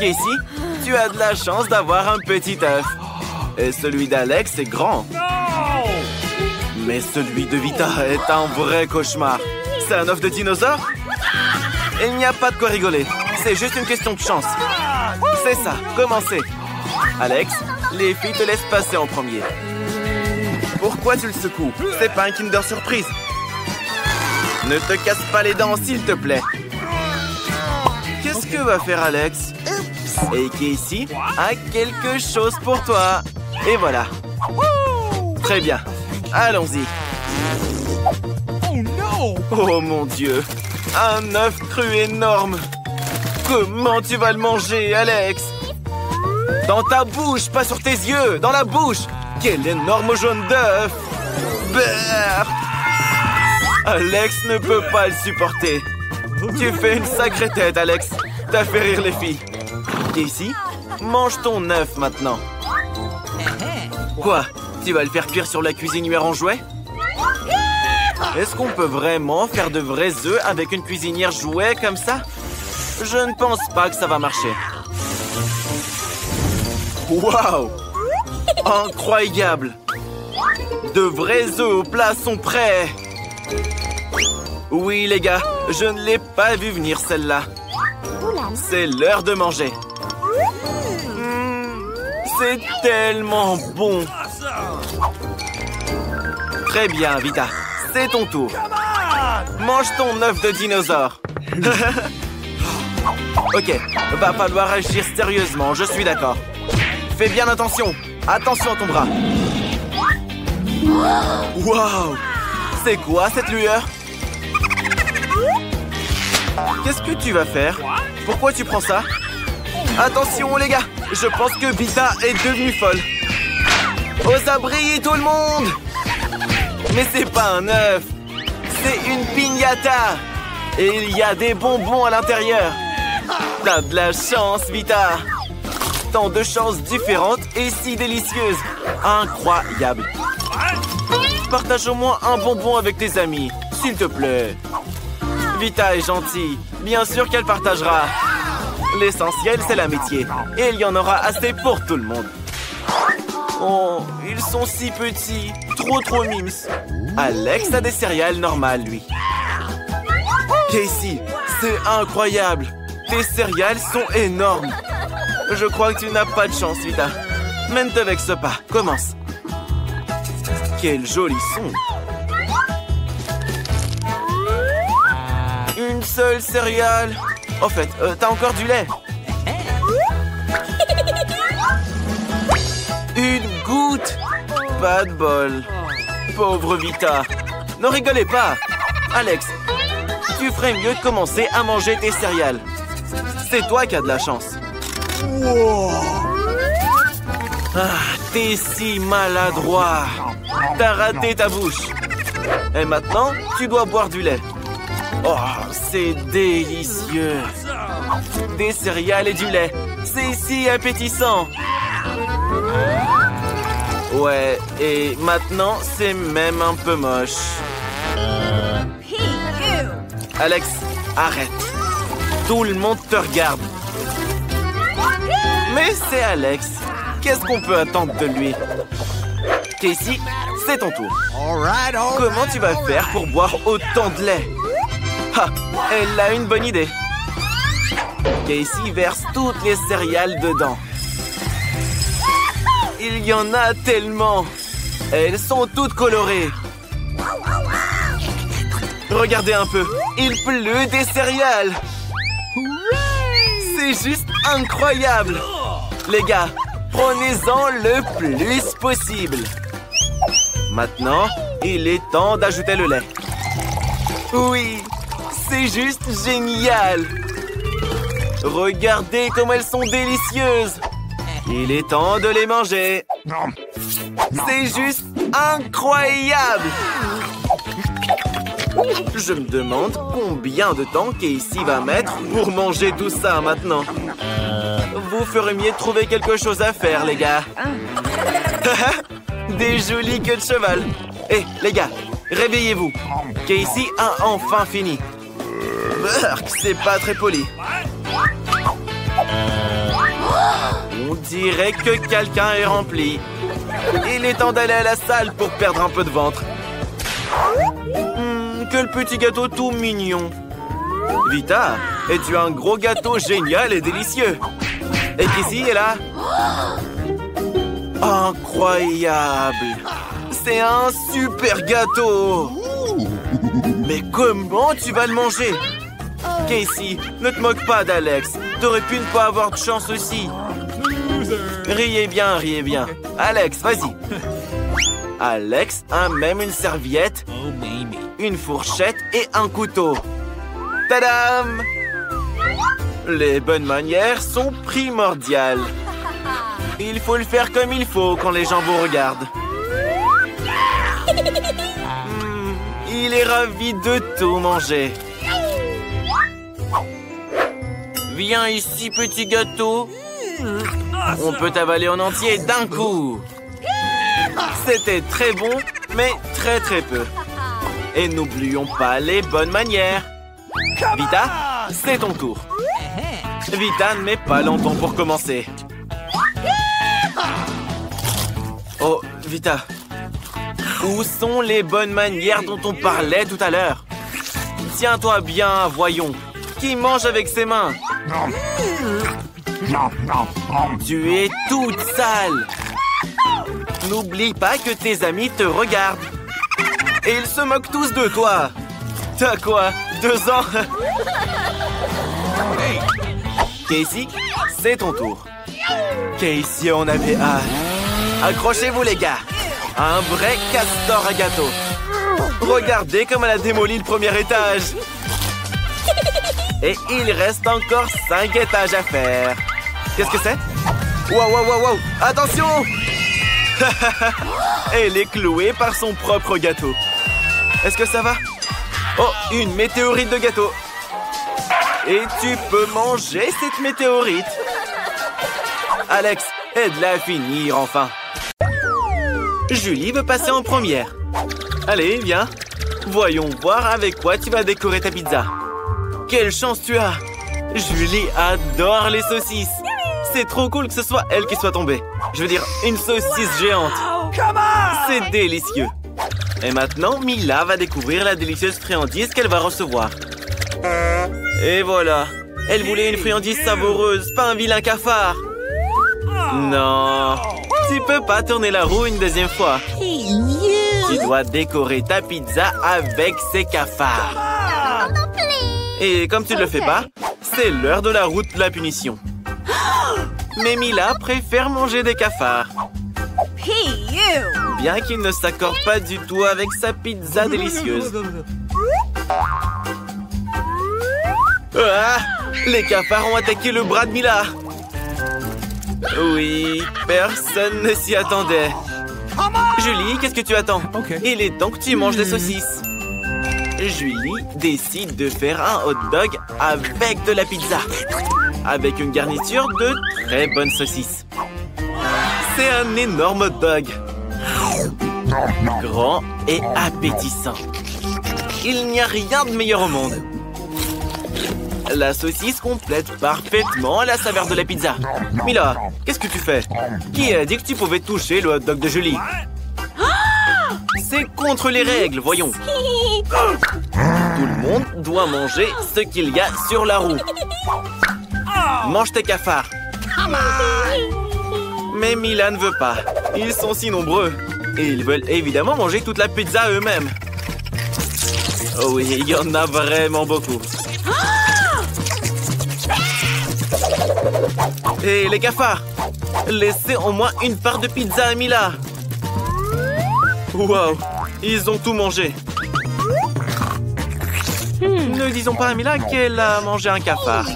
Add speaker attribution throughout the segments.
Speaker 1: Casey, tu as de la chance d'avoir un petit œuf. Et celui d'Alex est grand. Mais celui de Vita est un vrai cauchemar. C'est un œuf de dinosaure? Il n'y a pas de quoi rigoler. C'est juste une question de chance. C'est ça, commencez. Alex, les filles te laissent passer en premier. Pourquoi tu le secoues? C'est pas un Kinder Surprise. Ne te casse pas les dents, s'il te plaît. Qu'est-ce que va faire Alex? Et Casey a quelque chose pour toi. Et voilà. Très bien. Allons-y. Oh mon Dieu. Un œuf cru énorme. Comment tu vas le manger, Alex? Dans ta bouche, pas sur tes yeux. Dans la bouche. Quel énorme jaune d'œuf. Brrr. Alex ne peut pas le supporter. Tu fais une sacrée tête, Alex. T'as fait rire les filles. Casey, mange ton œuf maintenant. Quoi? Tu vas le faire cuire sur la cuisinière en jouet? Est-ce qu'on peut vraiment faire de vrais œufs avec une cuisinière jouet comme ça? Je ne pense pas que ça va marcher. Waouh! Incroyable! De vrais œufs au plat sont prêts! Oui, les gars, je ne l'ai pas vu venir celle-là. C'est l'heure de manger. C'est tellement bon! Très bien, Vita. C'est ton tour. Mange ton œuf de dinosaure. Ok, va falloir agir sérieusement, je suis d'accord. Fais bien attention. Attention à ton bras. Waouh! C'est quoi cette lueur? Qu'est-ce que tu vas faire? Pourquoi tu prends ça? Attention les gars, je pense que Vita est devenue folle. Aux abris tout le monde! Mais c'est pas un œuf, c'est une piñata. Et il y a des bonbons à l'intérieur. T'as de la chance, Vita. Tant de choses différentes et si délicieuses. Incroyable. Partage au moins un bonbon avec tes amis, s'il te plaît. Vita est gentille. Bien sûr qu'elle partagera. L'essentiel, c'est l'amitié. Et il y en aura assez pour tout le monde. Oh, ils sont si petits. Trop mimes. Alex a des céréales normales, lui. Casey, c'est incroyable. Tes céréales sont énormes. Je crois que tu n'as pas de chance, Vita. Mais ne te vexe pas. Commence. Quel joli son. Une seule céréale. En fait, t'as encore du lait. Une goutte. Pas de bol. Pauvre Vita. Ne rigolez pas. Alex, tu ferais mieux de commencer à manger tes céréales. C'est toi qui as de la chance. Ah, t'es si maladroit. T'as raté ta bouche. Et maintenant, tu dois boire du lait. Oh, c'est délicieux. Des céréales et du lait. C'est si appétissant. Ouais, et maintenant, c'est même un peu moche. Alex, arrête. Tout le monde te regarde. Mais c'est Alex. Qu'est-ce qu'on peut attendre de lui? Casey, c'est ton tour. Comment tu vas faire pour boire autant de lait? Ah, elle a une bonne idée. Casey verse toutes les céréales dedans. Il y en a tellement. Elles sont toutes colorées. Regardez un peu. Il pleut des céréales. C'est juste incroyable. Les gars, prenez-en le plus possible. Maintenant, il est temps d'ajouter le lait. Oui, c'est juste génial. Regardez comme elles sont délicieuses. Il est temps de les manger. C'est juste incroyable. Je me demande combien de temps Casey va mettre pour manger tout ça maintenant. Vous ferez mieux de trouver quelque chose à faire, les gars. Des jolies queues de cheval. Hé, les gars, réveillez-vous. Casey a enfin fini. Burk, c'est pas très poli. dirait que quelqu'un est rempli. Il est temps d'aller à la salle pour perdre un peu de ventre. Quel petit gâteau tout mignon. Vita, es-tu un gros gâteau génial et délicieux? Et Casey est là? Incroyable! C'est un super gâteau! Mais comment tu vas le manger? Casey, ne te moque pas d'Alex. T'aurais pu ne pas avoir de chance aussi. Riez bien, riez bien. Alex, vas-y. Alex a même une serviette, une fourchette et un couteau. Tadam! Les bonnes manières sont primordiales. Il faut le faire comme il faut quand les gens vous regardent. Il est ravi de tout manger. Viens ici, petit gâteau. On peut t'avaler en entier d'un coup. C'était très bon, mais très peu. Et n'oublions pas les bonnes manières. Vita, c'est ton tour. Vita ne met pas longtemps pour commencer. Oh, Vita. Où sont les bonnes manières dont on parlait tout à l'heure? Tiens-toi bien, voyons. Qui mange avec ses mains? Tu es toute sale. N'oublie pas que tes amis te regardent. Et ils se moquent tous de toi. T'as quoi? 2 ans? Casey, c'est ton tour. Casey en avait hâte. Accrochez-vous les gars. Un vrai castor à gâteau. Regardez comme elle a démoli le premier étage. Et il reste encore 5 étages à faire. Qu'est-ce que c'est? Wow. Attention! Elle est clouée par son propre gâteau. Est-ce que ça va? Oh, une météorite de gâteau. Et tu peux manger cette météorite. Alex, aide-la à finir enfin. Julie veut passer en première. Allez, viens. Voyons voir avec quoi tu vas décorer ta pizza. Quelle chance tu as! Julie adore les saucisses. C'est trop cool que ce soit elle qui soit tombée. Je veux dire, une saucisse géante. C'est délicieux. Et maintenant, Mila va découvrir la délicieuse friandise qu'elle va recevoir. Et voilà. Elle voulait une friandise savoureuse, pas un vilain cafard. Non. Tu peux pas tourner la roue une deuxième fois. Tu dois décorer ta pizza avec ces cafards. Et comme tu ne le fais pas, c'est l'heure de la route de la punition. Mais Mila préfère manger des cafards. Bien qu'il ne s'accorde pas du tout avec sa pizza délicieuse. Ah! Les cafards ont attaqué le bras de Mila. Oui, personne ne s'y attendait. Julie, qu'est-ce que tu attends? Il est temps que tu manges des saucisses. Julie décide de faire un hot dog avec de la pizza. Avec une garniture de très bonnes saucisses. C'est un énorme hot dog. Grand et appétissant. Il n'y a rien de meilleur au monde. La saucisse complète parfaitement la saveur de la pizza. Mila, qu'est-ce que tu fais? Qui a dit que tu pouvais toucher le hot dog de Julie? C'est contre les règles, voyons. Tout le monde doit manger ce qu'il y a sur la roue. Mange tes cafards. Mais Mila ne veut pas. Ils sont si nombreux. Et ils veulent évidemment manger toute la pizza eux-mêmes. Oh oui, il y en a vraiment beaucoup. Et les cafards, laissez au moins une part de pizza à Mila. Wow, ils ont tout mangé. Ne disons pas à Mila qu'elle a mangé un cafard.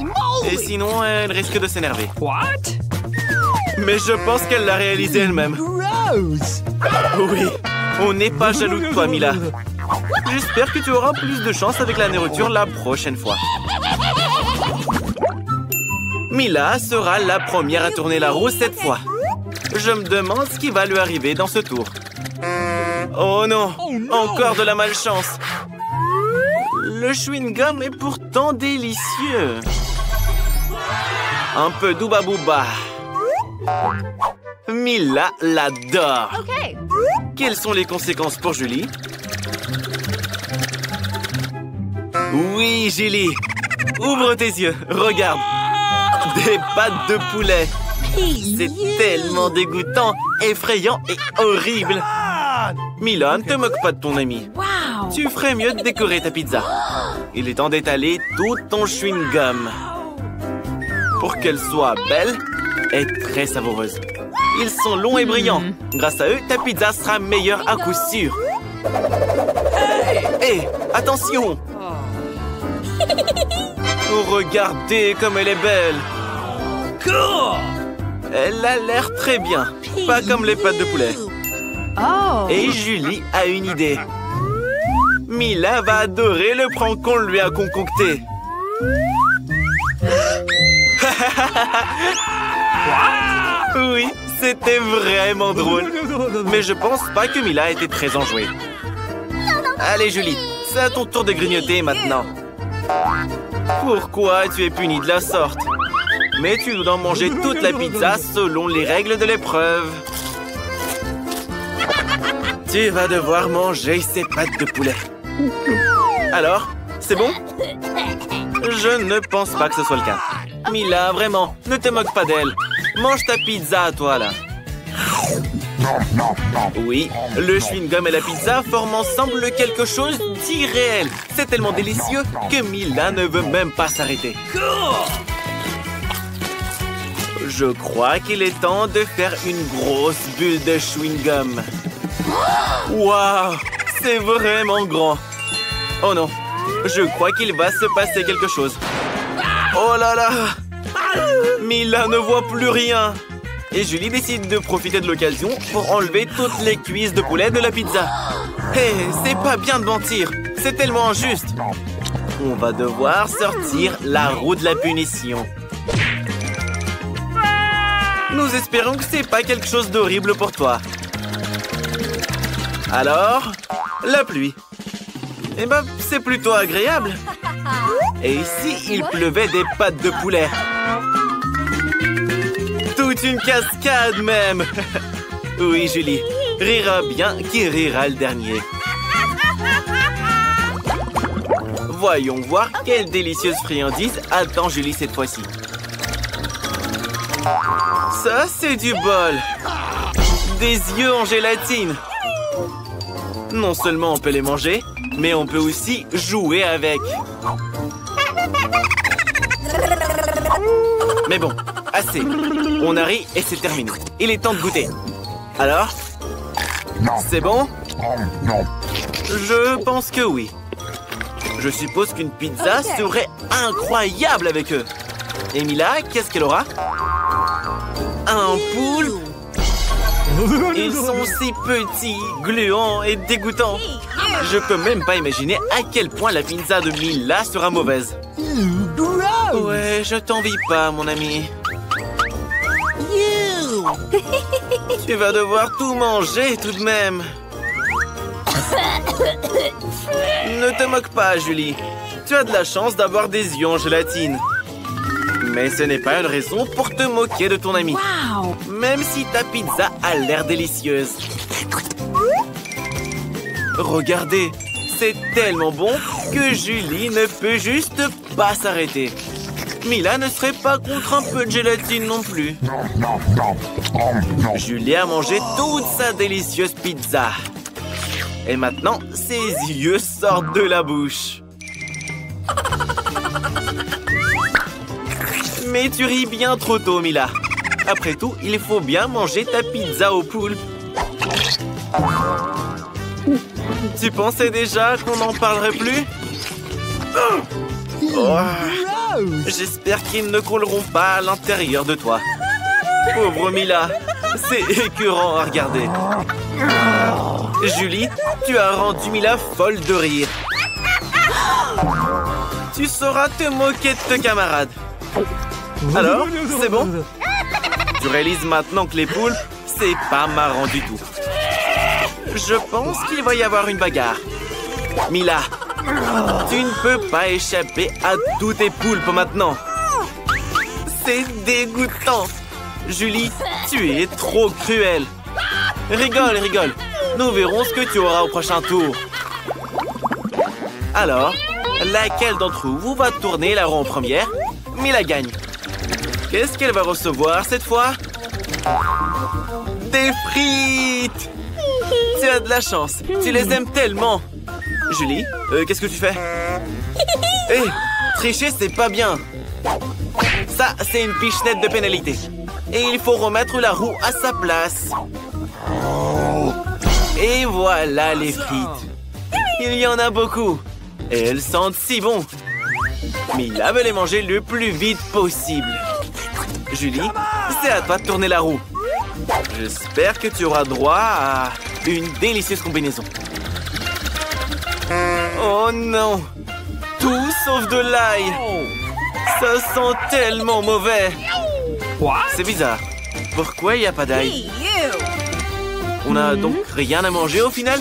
Speaker 1: Et sinon, elle risque de s'énerver. Mais je pense qu'elle l'a réalisé elle-même. Oui, on n'est pas jaloux de toi, Mila. J'espère que tu auras plus de chance avec la nourriture la prochaine fois. Mila sera la première à tourner la roue cette fois. Je me demande ce qui va lui arriver dans ce tour. Oh non, encore de la malchance. Le chewing-gum est pourtant délicieux. Un peu d'ouba-bouba. Mila l'adore. Quelles sont les conséquences pour Julie? Oui, Julie. Ouvre tes yeux, regarde. Des pattes de poulet. C'est tellement dégoûtant, effrayant et horrible. Mila, ne te moque pas de ton ami. Tu ferais mieux de décorer ta pizza. Il est temps d'étaler tout ton chewing-gum pour qu'elle soit belle et très savoureuse. Ils sont longs et brillants. Grâce à eux, ta pizza sera meilleure à coup sûr. Hé, attention! Oh, regardez comme elle est belle. Elle a l'air très bien. Pas comme les pâtes de poulet. Et Julie a une idée. Mila va adorer le prank qu'on lui a concocté. Oui, c'était vraiment drôle. Mais je pense pas que Mila était très enjouée. Allez, Julie, c'est à ton tour de grignoter maintenant. Pourquoi tu es punie de la sorte? Mais tu dois manger toute la pizza selon les règles de l'épreuve. Tu vas devoir manger ces pâtes de poulet. Alors, c'est bon? Je ne pense pas que ce soit le cas. Mila, vraiment, ne te moque pas d'elle. Mange ta pizza à toi, là. Oui, le chewing-gum et la pizza forment ensemble quelque chose d'irréel. C'est tellement délicieux que Mila ne veut même pas s'arrêter. Je crois qu'il est temps de faire une grosse bulle de chewing-gum. Waouh, c'est vraiment grand. Oh non, je crois qu'il va se passer quelque chose. Oh là là, Mila ne voit plus rien. Et Julie décide de profiter de l'occasion pour enlever toutes les cuisses de poulet de la pizza. Hé, c'est pas bien de mentir. C'est tellement injuste. On va devoir sortir la roue de la punition. Nous espérons que c'est pas quelque chose d'horrible pour toi. Alors, la pluie. Eh ben, c'est plutôt agréable. Et ici, il pleuvait des pâtes de poulet. Toute une cascade même. Oui, Julie. Rira bien qui rira le dernier. Voyons voir quelle délicieuse friandise attend Julie cette fois-ci. Ça, c'est du bol. Des yeux en gélatine. Non seulement on peut les manger, mais on peut aussi jouer avec. Mais bon, assez. On a ri et c'est terminé. Il est temps de goûter. Alors? C'est bon? Je pense que oui. Je suppose qu'une pizza serait incroyable avec eux. Et Mila, qu'est-ce qu'elle aura? Un poulpe? Ils sont si petits, gluants et dégoûtants. Je peux même pas imaginer à quel point la pizza de Mila sera mauvaise. Ouais, je t'envie pas, mon ami. Tu vas devoir tout manger tout de même. Ne te moque pas, Julie. Tu as de la chance d'avoir des yeux en gélatine. Mais ce n'est pas une raison pour te moquer de ton ami. Même si ta pizza a l'air délicieuse. Regardez, c'est tellement bon que Julie ne peut juste pas s'arrêter. Mila ne serait pas contre un peu de gélatine non plus. Julie a mangé toute sa délicieuse pizza. Et maintenant, ses yeux sortent de la bouche. Mais tu ris bien trop tôt, Mila. Après tout, il faut bien manger ta pizza au poulpe. Tu pensais déjà qu'on n'en parlerait plus? Oh. J'espère qu'ils ne couleront pas à l'intérieur de toi. Pauvre Mila, c'est écœurant à regarder. Julie, tu as rendu Mila folle de rire. Tu sauras te moquer de tes camarades. Alors, c'est bon? Tu réalises maintenant que les poulpes, c'est pas marrant du tout. Je pense qu'il va y avoir une bagarre. Mila, tu ne peux pas échapper à tous tes poulpes maintenant. C'est dégoûtant. Julie, tu es trop cruelle. Rigole, rigole. Nous verrons ce que tu auras au prochain tour. Alors, laquelle d'entre vous va tourner la roue en première? Mila gagne. Qu'est-ce qu'elle va recevoir cette fois? Des frites! Tu as de la chance. Tu les aimes tellement. Julie, qu'est-ce que tu fais? Hé, tricher, c'est pas bien. Ça, c'est une pichenette de pénalité. Et il faut remettre la roue à sa place. Et voilà les frites. Il y en a beaucoup. Et elles sentent si bon. Mila veut les manger le plus vite possible. Julie, c'est à toi de tourner la roue. J'espère que tu auras droit à une délicieuse combinaison. Oh non! Tout sauf de l'ail! Ça sent tellement mauvais! C'est bizarre. Pourquoi il n'y a pas d'ail? On n'a donc rien à manger au final?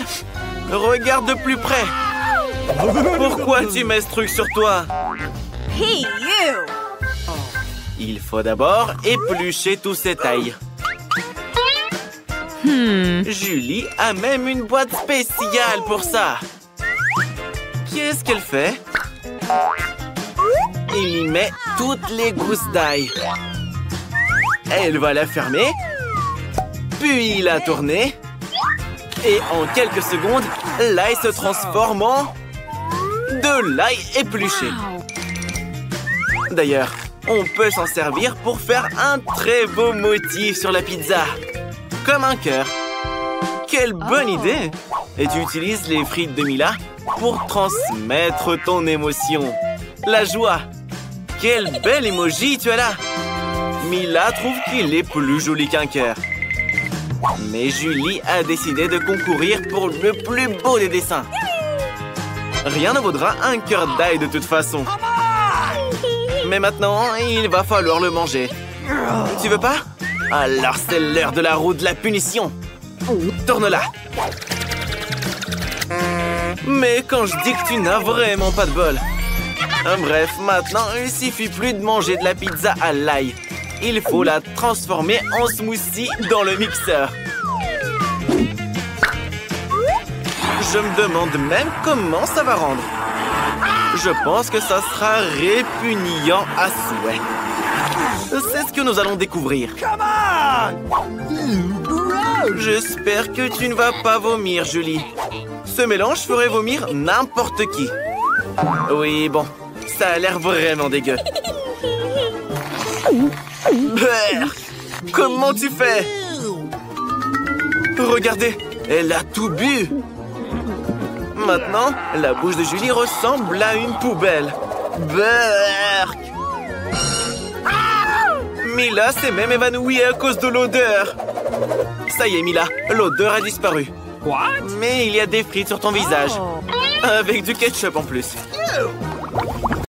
Speaker 1: Regarde de plus près! Pourquoi tu mets ce truc sur toi? Il faut d'abord éplucher tout cet ail. Julie a même une boîte spéciale pour ça. Qu'est-ce qu'elle fait? Elle y met toutes les gousses d'ail. Elle va la fermer, puis la tourner. Et en quelques secondes, l'ail se transforme en de l'ail épluché. D'ailleurs, on peut s'en servir pour faire un très beau motif sur la pizza. Comme un cœur. Quelle bonne idée! Et tu utilises les frites de Mila pour transmettre ton émotion. La joie. Quel bel emoji tu as là! Mila trouve qu'il est plus joli qu'un cœur. Mais Julie a décidé de concourir pour le plus beau des dessins. Rien ne vaudra un cœur d'ail de toute façon. Mais maintenant, il va falloir le manger. Tu veux pas? Alors c'est l'heure de la roue de la punition. Tourne-la. Mais quand je dis que tu n'as vraiment pas de bol. Bref, maintenant, il suffit plus de manger de la pizza à l'ail. Il faut la transformer en smoothie dans le mixeur. Je me demande même comment ça va rendre. Je pense que ça sera répugnant à souhait. C'est ce que nous allons découvrir. J'espère que tu ne vas pas vomir, Julie. Ce mélange ferait vomir n'importe qui. Oui, bon, ça a l'air vraiment dégueu. Brrr, comment tu fais? Regardez, elle a tout bu. Maintenant, la bouche de Julie ressemble à une poubelle. Brrr. Mila s'est même évanouie à cause de l'odeur. Ça y est, Mila, l'odeur a disparu. Mais il y a des frites sur ton visage. Avec du ketchup en plus.